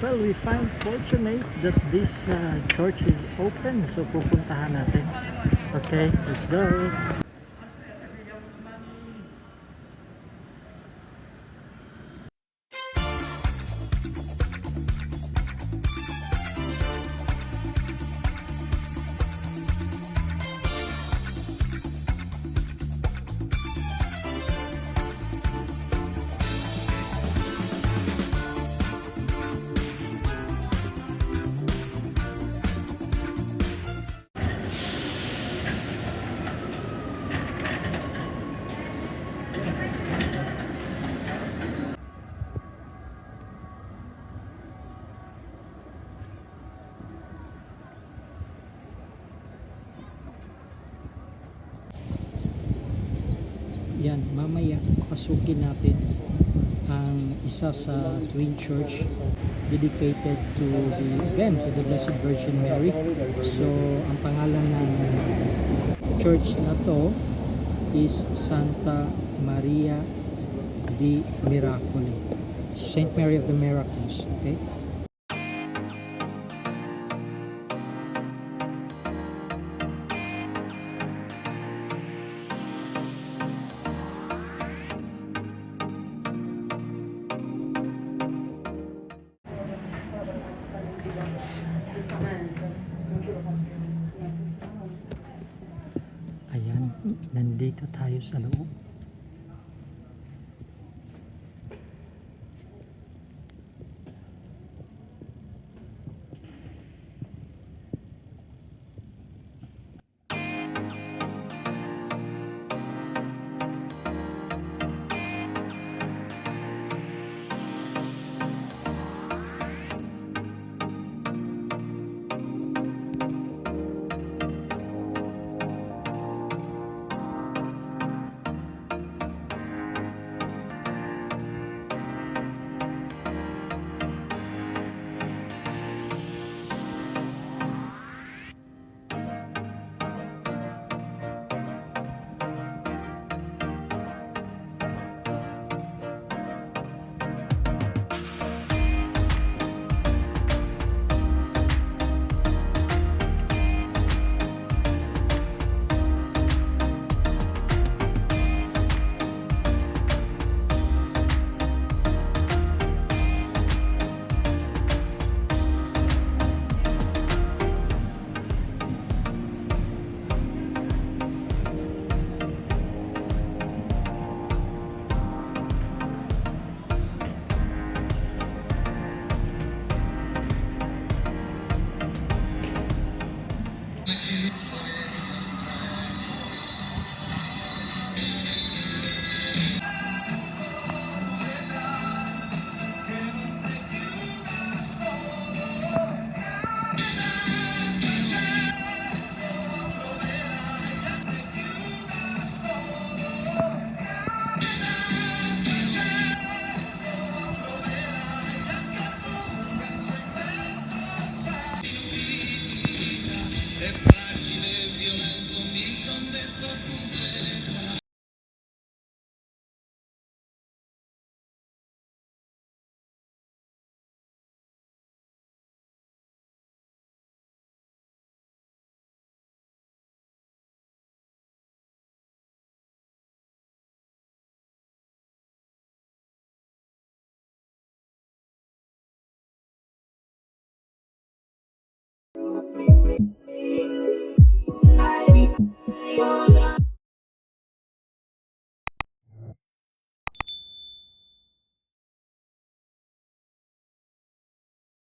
Well, we find fortunate that this church is open, so pupuntahan natin. Okay, let's go. Yan, mamaya pasukin natin ang isa sa twin church dedicated to the Blessed Virgin Mary. So ang pangalan ng church na to is Santa Maria di Miracoli, Saint Mary of the Miracles. Okay, ayan, nandito tayo sa loob.